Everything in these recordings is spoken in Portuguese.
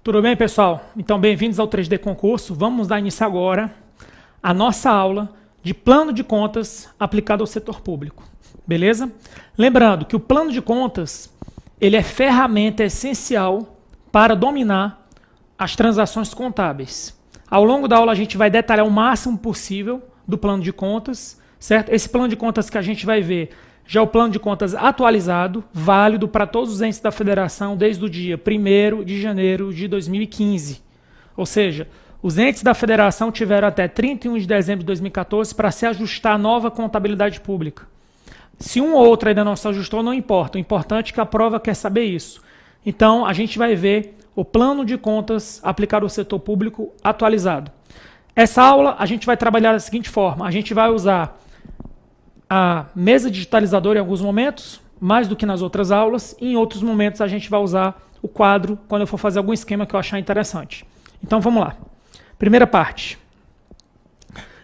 Tudo bem, pessoal? Então, bem-vindos ao 3D Concurso. Vamos dar início agora à nossa aula de plano de contas aplicado ao setor público. Beleza? Lembrando que o plano de contas ele é ferramenta essencial para dominar as transações contábeis. Ao longo da aula, a gente vai detalhar o máximo possível do plano de contas, certo? Esse plano de contas que a gente vai ver já é o plano de contas atualizado, válido para todos os entes da federação desde o dia 1º de janeiro de 2015. Ou seja, os entes da federação tiveram até 31 de dezembro de 2014 para se ajustar à nova contabilidade pública. Se um ou outro ainda não se ajustou, não importa. O importante é que a prova quer saber isso. Então, a gente vai ver o plano de contas aplicado ao setor público atualizado. Essa aula a gente vai trabalhar da seguinte forma. A gente vai usar a mesa digitalizadora em alguns momentos, mais do que nas outras aulas, e em outros momentos a gente vai usar o quadro quando eu for fazer algum esquema que eu achar interessante. Então vamos lá. Primeira parte.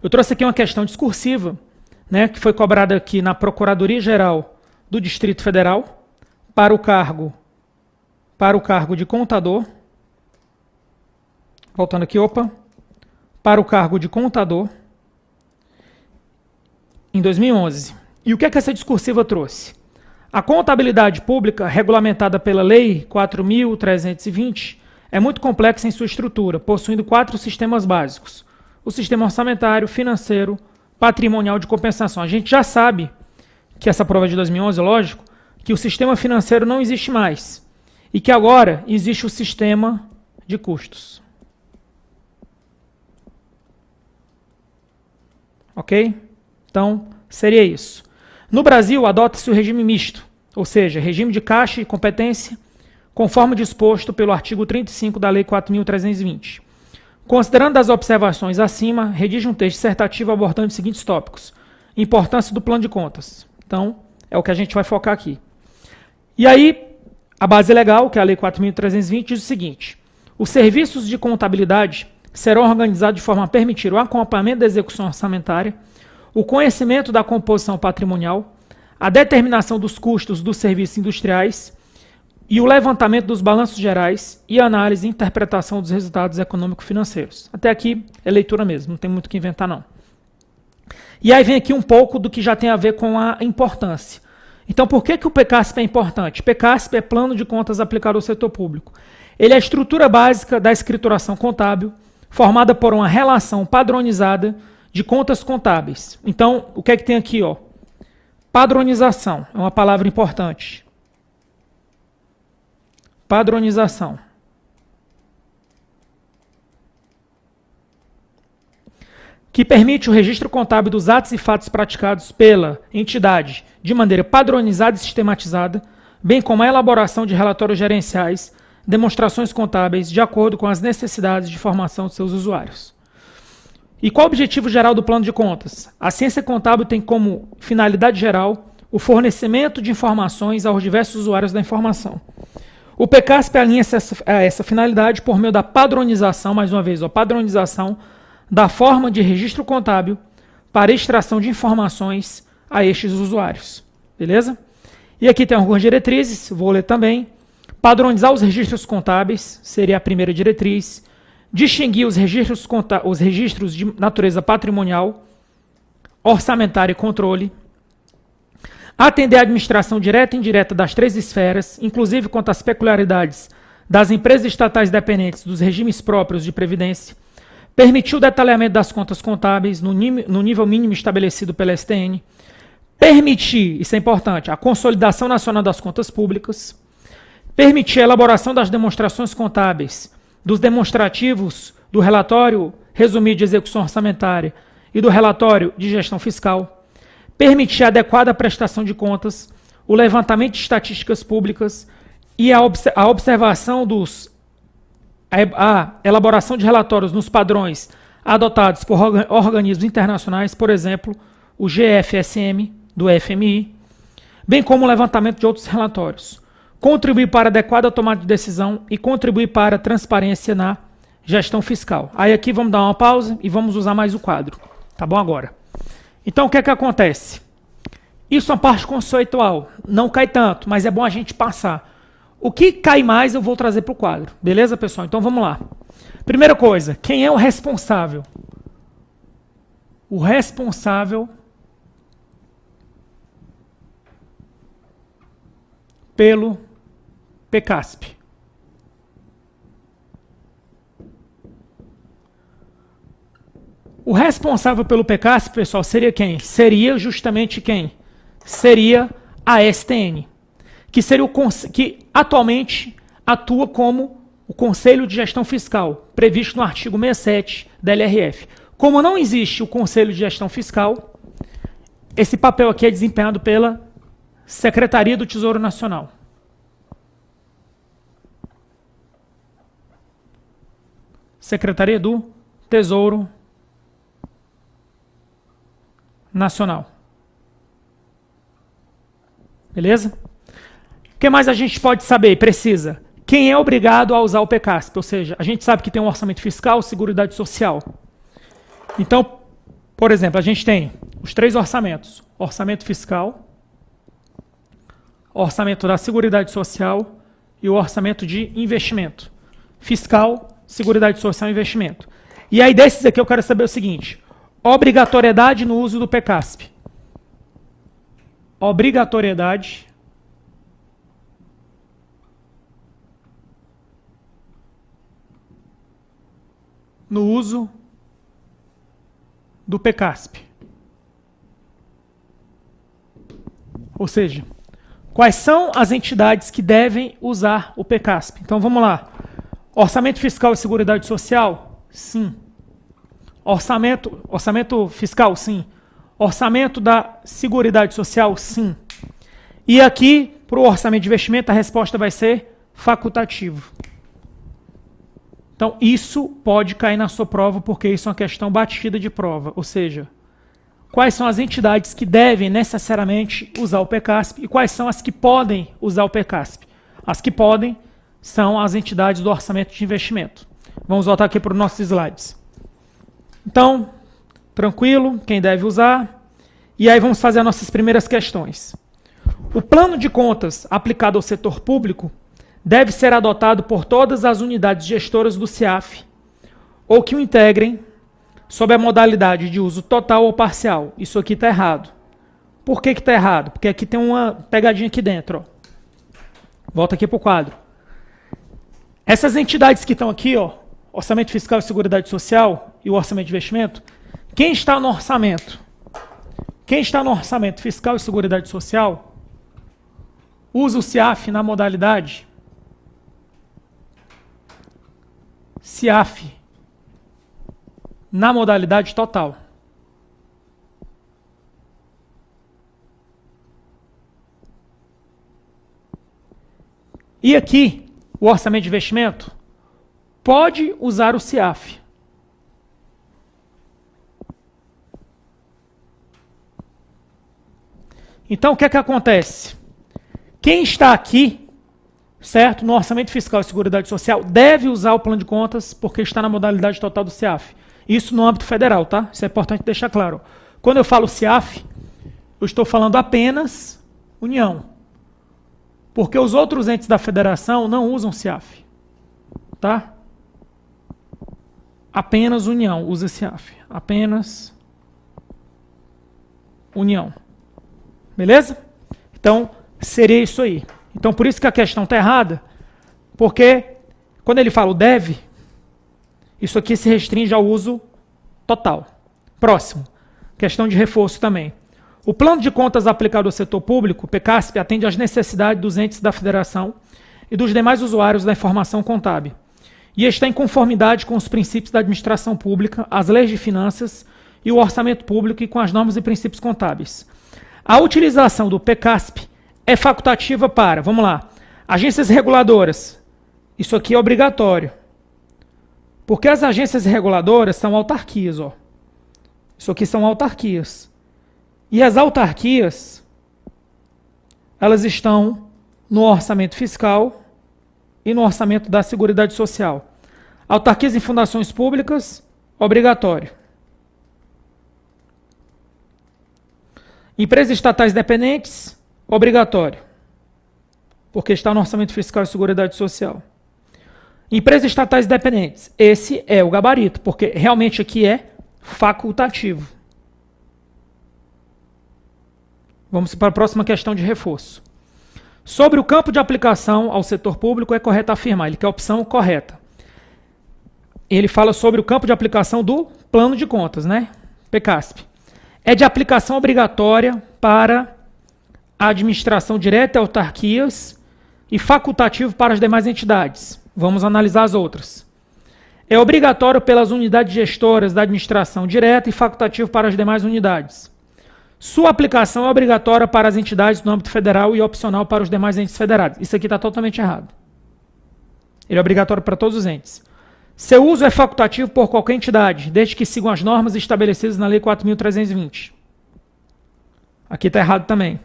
Eu trouxe aqui uma questão discursiva, né, que foi cobrada aqui na Procuradoria-Geral do Distrito Federal para o cargo de contador. Voltando aqui, para o cargo de contador em 2011. E o que é que essa discursiva trouxe? A contabilidade pública, regulamentada pela Lei 4.320, é muito complexa em sua estrutura, possuindo 4 sistemas básicos. O sistema orçamentário, financeiro, patrimonial de compensação. A gente já sabe que essa prova é de 2011, lógico, que o sistema financeiro não existe mais e que agora existe o sistema de custos. Ok? Então, seria isso. No Brasil, adota-se o regime misto, ou seja, regime de caixa e competência, conforme disposto pelo artigo 35 da Lei 4.320. Considerando as observações acima, redige um texto dissertativo abordando os seguintes tópicos. Importância do plano de contas. Então, é o que a gente vai focar aqui. E aí, a base legal, que é a Lei 4.320, diz o seguinte. Os serviços de contabilidade serão organizados de forma a permitir o acompanhamento da execução orçamentária, o conhecimento da composição patrimonial, a determinação dos custos dos serviços industriais e o levantamento dos balanços gerais e análise e interpretação dos resultados econômico-financeiros. Até aqui é leitura mesmo, não tem muito o que inventar não. E aí vem aqui um pouco do que já tem a ver com a importância. Então por que o PCASP é importante? PCASP é Plano de Contas aplicado ao setor público. Ele é a estrutura básica da escrituração contábil, formada por uma relação padronizada de contas contábeis. Então, o que é que tem aqui? Padronização, é uma palavra importante. Padronização. Que permite o registro contábil dos atos e fatos praticados pela entidade de maneira padronizada e sistematizada, bem como a elaboração de relatórios gerenciais, demonstrações contábeis, de acordo com as necessidades de formação de seus usuários. E qual o objetivo geral do plano de contas? A ciência contábil tem como finalidade geral o fornecimento de informações aos diversos usuários da informação. O PCASP alinha essa finalidade por meio da padronização, mais uma vez, a padronização da forma de registro contábil para extração de informações a estes usuários. Beleza? E aqui tem algumas diretrizes, vou ler também. Padronizar os registros contábeis seria a primeira diretriz. Distinguir os registros de natureza patrimonial, orçamentária e controle. Atender a administração direta e indireta das 3 esferas, inclusive quanto às peculiaridades das empresas estatais dependentes dos regimes próprios de previdência. Permitir o detalhamento das contas contábeis no nível mínimo estabelecido pela STN. Permitir, isso é importante, a consolidação nacional das contas públicas. Permitir a elaboração das demonstrações contábeis, dos demonstrativos do relatório resumido de execução orçamentária e do relatório de gestão fiscal, permitir a adequada prestação de contas, o levantamento de estatísticas públicas e a observação a elaboração de relatórios nos padrões adotados por organismos internacionais, por exemplo, o GFSM, do FMI, bem como o levantamento de outros relatórios. Contribuir para a adequada tomada de decisão e contribuir para a transparência na gestão fiscal. Aí aqui vamos dar uma pausa e vamos usar mais o quadro. Tá bom agora? Então o que é que acontece? Isso é uma parte conceitual, não cai tanto, mas é bom a gente passar. O que cai mais eu vou trazer para o quadro. Beleza, pessoal? Então vamos lá. Primeira coisa, quem é o responsável? O responsável pelo PCASP. O responsável pelo PCASP, pessoal, seria quem? Seria justamente quem? Seria a STN, que seria que atualmente atua como o Conselho de Gestão Fiscal, previsto no artigo 67 da LRF. Como não existe o Conselho de Gestão Fiscal, esse papel aqui é desempenhado pela Secretaria do Tesouro Nacional. Secretaria do Tesouro Nacional. Beleza? O que mais a gente pode saber? Precisa. Quem é obrigado a usar o PCASP? Ou seja, a gente sabe que tem um orçamento fiscal, seguridade social. Então, por exemplo, a gente tem os 3 orçamentos. Orçamento fiscal, orçamento da seguridade social e o orçamento de investimento. Fiscal, seguridade social e investimento. E aí desses aqui eu quero saber o seguinte: obrigatoriedade no uso do PCASP. Obrigatoriedade no uso do PCASP. Ou seja, quais são as entidades que devem usar o PCASP? Então vamos lá. Orçamento fiscal e seguridade social? Sim. Orçamento fiscal? Sim. Orçamento da Seguridade Social? Sim. E aqui, para o orçamento de investimento, a resposta vai ser facultativo. Então, isso pode cair na sua prova, porque isso é uma questão batida de prova. Ou seja, quais são as entidades que devem necessariamente usar o PCASP e quais são as que podem usar o PCASP. As que podem são as entidades do orçamento de investimento. Vamos voltar aqui para os nossos slides. Então, tranquilo, quem deve usar. E aí vamos fazer as nossas primeiras questões. O plano de contas aplicado ao setor público deve ser adotado por todas as unidades gestoras do CIAF ou que o integrem sob a modalidade de uso total ou parcial. Isso aqui está errado. Por que está errado? Porque aqui tem uma pegadinha aqui dentro. Ó. Volta aqui para o quadro. Essas entidades que estão aqui, ó, Orçamento Fiscal e Seguridade Social e o Orçamento de Investimento, quem está no orçamento? Quem está no Orçamento Fiscal e Seguridade Social usa o CIAF na modalidade CIAF na modalidade total. E aqui, o orçamento de investimento pode usar o CIAF. Então, o que é que acontece? Quem está aqui, certo, no orçamento fiscal e seguridade social, deve usar o plano de contas porque está na modalidade total do CIAF. Isso no âmbito federal, tá? Isso é importante deixar claro. Quando eu falo CIAF, eu estou falando apenas União. Porque os outros entes da federação não usam CIAF. Tá? Apenas União usa CIAF. Apenas União. Beleza? Então, seria isso aí. Então, por isso que a questão está errada, porque quando ele fala o deve, isso aqui se restringe ao uso total. Próximo. Questão de reforço também. O plano de contas aplicado ao setor público, PCASP, atende às necessidades dos entes da federação e dos demais usuários da informação contábil. E está em conformidade com os princípios da administração pública, as leis de finanças e o orçamento público e com as normas e princípios contábeis. A utilização do PCASP é facultativa para, vamos lá, agências reguladoras. Isso aqui é obrigatório. Porque as agências reguladoras são autarquias, ó. Isso aqui são autarquias. E as autarquias, elas estão no orçamento fiscal e no orçamento da Seguridade Social. Autarquias e fundações públicas, obrigatório. Empresas estatais dependentes, obrigatório. porque está no Orçamento Fiscal e Seguridade Social. Empresas estatais dependentes. Esse é o gabarito, porque realmente aqui é facultativo. Vamos para a próxima questão de reforço. Sobre o campo de aplicação ao setor público, é correto afirmar. Ele quer a opção correta. Ele fala sobre o campo de aplicação do plano de contas, né? PCASP. É de aplicação obrigatória para a administração direta e autarquias e facultativo para as demais entidades. Vamos analisar as outras. É obrigatório pelas unidades gestoras da administração direta e facultativo para as demais unidades. Sua aplicação é obrigatória para as entidades no âmbito federal e opcional para os demais entes federados. Isso aqui está totalmente errado. Ele é obrigatório para todos os entes. Seu uso é facultativo por qualquer entidade, desde que sigam as normas estabelecidas na Lei 4.320. Aqui está errado também.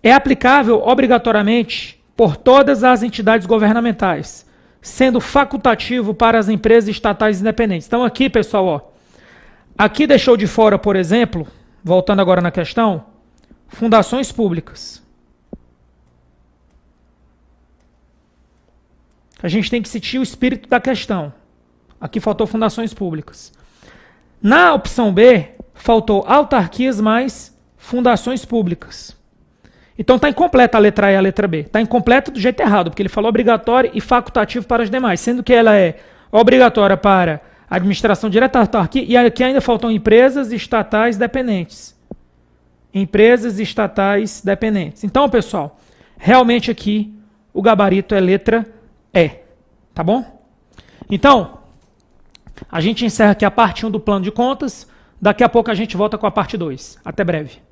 É aplicável obrigatoriamente por todas as entidades governamentais, sendo facultativo para as empresas estatais independentes. Então aqui, pessoal, ó, aqui deixou de fora, por exemplo, voltando agora na questão, fundações públicas. A gente tem que sentir o espírito da questão. Aqui faltou fundações públicas. Na opção B, faltou autarquias mais fundações públicas. Então está incompleta a letra E e a letra B. Está incompleta do jeito errado, porque ele falou obrigatório e facultativo para as demais, sendo que ela é obrigatória para a administração direta, autarquia, e aqui ainda faltam empresas estatais dependentes. Empresas estatais dependentes. Então, pessoal, realmente aqui o gabarito é letra E. Tá bom? Então, a gente encerra aqui a parte 1 do plano de contas. Daqui a pouco a gente volta com a parte 2. Até breve.